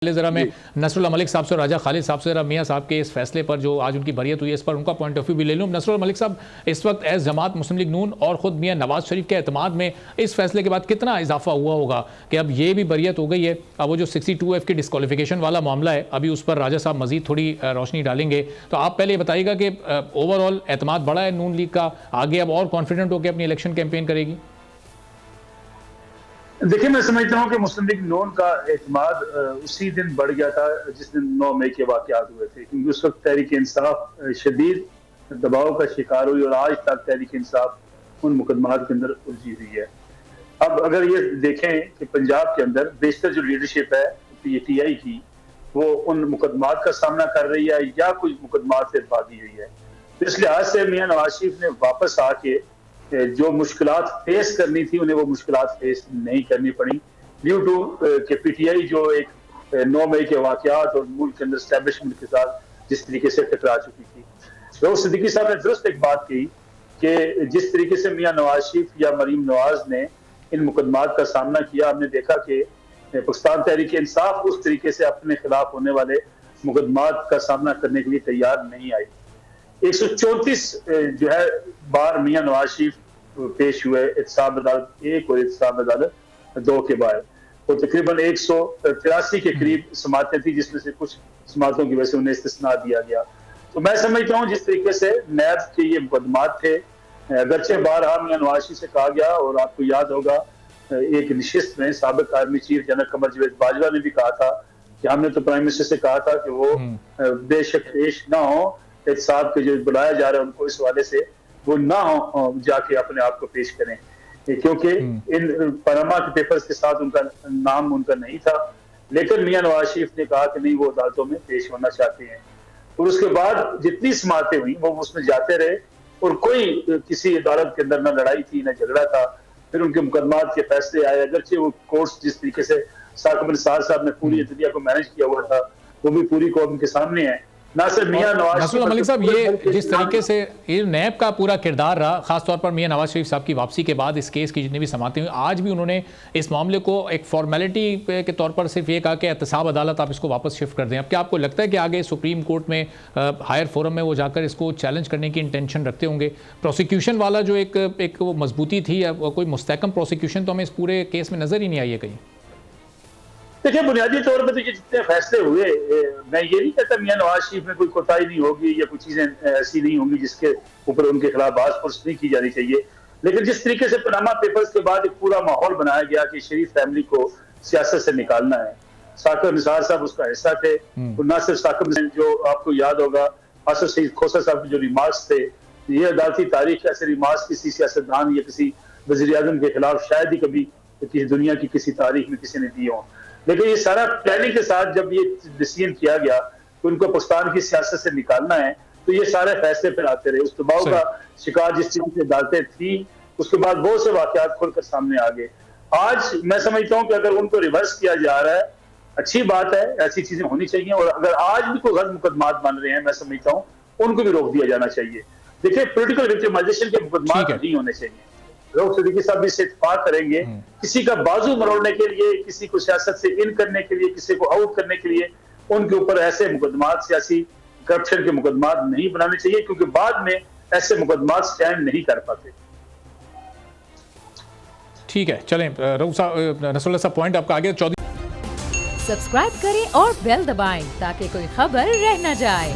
پہلے ذرا میں نصر اللہ ملک صاحب سے اور راجہ خالد صاحب سے ذرا میاں صاحب کے اس فیصلے پر جو آج ان کی بریت ہوئی ہے اس پر ان کا پوائنٹ آف ویو بھی لے لوں. نصر اللہ ملک صاحب اس وقت ایز جماعت مسلم لیگ نون اور خود میاں نواز شریف کے اعتماد میں اس فیصلے کے بعد کتنا اضافہ ہوا ہوگا کہ اب یہ بھی بریت ہو گئی ہے. اب وہ جو 62F کی ڈسکوالیفیکیشن والا معاملہ ہے ابھی اس پر راجہ صاحب مزید تھوڑی روشنی ڈالیں گے. تو آپ پہلے یہ بتائیے گا کہ اوور آل اعتماد بڑا ہے نون لیگ کا, آگے اب اور کانفیڈنٹ ہو کے اپنی الیکشن کیمپین کرے گی؟ دیکھیں میں سمجھتا ہوں کہ مسلم لیگ نون کا اعتماد اسی دن بڑھ گیا تھا جس دن 9 مئی کے واقعات ہوئے تھے, کیونکہ اس وقت تحریک انصاف شدید دباؤ کا شکار ہوئی اور آج تک تحریک انصاف ان مقدمات کے اندر الجھی ہوئی ہے. اب اگر یہ دیکھیں کہ پنجاب کے اندر بیشتر جو لیڈرشپ ہے پی آئی کی وہ ان مقدمات کا سامنا کر رہی ہے یا کچھ مقدمات سے بھاگی ہوئی ہے. اس لحاظ سے میاں نواز شریف نے واپس آ کے جو مشکلات فیس کرنی تھی انہیں وہ مشکلات فیس نہیں کرنی پڑی ڈیو ٹو کہ پی ٹی آئی جو ایک 9 مئی کے واقعات اور ملک کے اندر اسٹیبلشمنٹ کے ساتھ جس طریقے سے ٹکرا چکی تھی. رؤوف صدیقی صاحب نے درست ایک بات کہی کہ جس طریقے سے میاں نواز شریف یا مریم نواز نے ان مقدمات کا سامنا کیا, ہم نے دیکھا کہ پاکستان تحریک انصاف اس طریقے سے اپنے خلاف ہونے والے مقدمات کا سامنا کرنے کے لیے تیار نہیں آئی. 134 جو ہے بار میاں نواز شریف پیش ہوئے احتساب عدالت 1 اور احتساب عدالت 2 کے بعد, اور تقریباً 183 کے قریب سماعتیں تھیں جس میں سے کچھ سماعتوں کی وجہ سے انہیں استثناء دیا گیا. تو میں سمجھتا ہوں جس طریقے سے نیب کے یہ مقدمات تھے, اگرچہ بارہا میاں نواز شریف سے کہا گیا اور آپ کو یاد ہوگا ایک نشست میں سابق army chief general Qamar Javed Bajwa نے بھی کہا تھا کہ ہم نے تو پرائم منسٹر سے کہا تھا کہ وہ بے شک پیش نہ ہو, احتساب کے جو بلایا جا رہا ہے ان کو اس حوالے سے وہ نہ ہو جا کے اپنے آپ کو پیش کریں, کیونکہ ان پاناما کے پیپرز کے ساتھ ان کا نام ان کا نہیں تھا. لیکن میاں نواز شریف نے کہا کہ نہیں وہ عدالتوں میں پیش ہونا چاہتے ہیں, اور اس کے بعد جتنی سماعتیں ہوئیں وہ اس میں جاتے رہے اور کوئی کسی عدالت کے اندر نہ لڑائی تھی نہ جھگڑا تھا. پھر ان کے مقدمات کے فیصلے آئے, اگرچہ وہ کورٹس جس طریقے سے ثاقب نثار صاحب نے پوری عدلیہ کو مینج کیا ہوا تھا وہ بھی پوری قوم کے سامنے ہے. ناصر اللہ ملک صاحب یہ جس طریقے سے نیب کا پورا کردار رہا, خاص طور پر میاں نواز شریف صاحب کی واپسی کے بعد اس کیس کی جتنی بھی سماعتیں ہوئی, آج بھی انہوں نے اس معاملے کو ایک فارمیلٹی کے طور پر صرف یہ کہا کہ احتساب عدالت آپ اس کو واپس شفٹ کر دیں. اب کیا آپ کو لگتا ہے کہ آگے سپریم کورٹ میں ہائر فورم میں وہ جا کر اس کو چیلنج کرنے کی انٹینشن رکھتے ہوں گے؟ پروسیکیوشن والا جو ایک مضبوطی تھی یا کوئی مستحکم پروسیکیوشن تو ہمیں اس پورے کیس میں نظر ہی نہیں آئی ہے کہیں. دیکھیں بنیادی طور پر جتنے فیصلے ہوئے, میں یہ نہیں کہتا میاں نواز شریف میں کوئی کوتاہی نہیں ہوگی یا کوئی چیزیں ایسی نہیں ہوں گی جس کے اوپر ان کے خلاف بحث پرس نہیں کی جانی چاہیے. لیکن جس طریقے سے پاناما پیپرز کے بعد ایک پورا ماحول بنایا گیا کہ شریف فیملی کو سیاست سے نکالنا ہے, ثاقب نثار صاحب اس کا حصہ تھے, اور نہ صرف ثاقب جو آپ کو یاد ہوگا اسد سعید کھوسہ صاحب کے جو ریمارکس تھے, یہ عدالتی تاریخ ایسے ریمارکس کسی سیاستدان یا کسی وزیر اعظم کے خلاف شاید ہی کبھی کسی دنیا کی کسی تاریخ میں کسی نے دی ہوں. لیکن یہ سارا پلاننگ کے ساتھ جب یہ ڈیسیژن کیا گیا کہ ان کو پاکستان کی سیاست سے نکالنا ہے تو یہ سارے فیصلے پھر آتے رہے. اس دباؤ کا شکار جس طریقے سے عدالتیں تھیں اس کے بعد بہت سے واقعات کھل کر سامنے آ گئے. آج میں سمجھتا ہوں کہ اگر ان کو ریورس کیا جا رہا ہے اچھی بات ہے, ایسی چیزیں ہونی چاہیے, اور اگر آج بھی کوئی غلط مقدمات بن رہے ہیں میں سمجھتا ہوں ان کو بھی روک دیا جانا چاہیے. دیکھیں پولیٹیکل وکٹمائزیشن کے مقدمات نہیں ہونے چاہیے. رؤوف صدیقی صاحب بھی سے اتفاق کریں گے, کسی کا بازو مروڑنے کے لیے, کسی کو سیاست سے ان کرنے کے لیے, کسی کو آؤٹ کرنے کے لیے ان کے اوپر ایسے مقدمات سیاسی کرپشن کے مقدمات نہیں بنانے چاہیے, کیونکہ بعد میں ایسے مقدمات سٹینڈ نہیں کر پاتے. ٹھیک ہے, چلیں رؤوف صاحب, نصر اللہ صاحب پوائنٹ آپ کا آگے. سبسکرائب کریں اور بیل دبائیں تاکہ کوئی خبر رہ نہ جائے.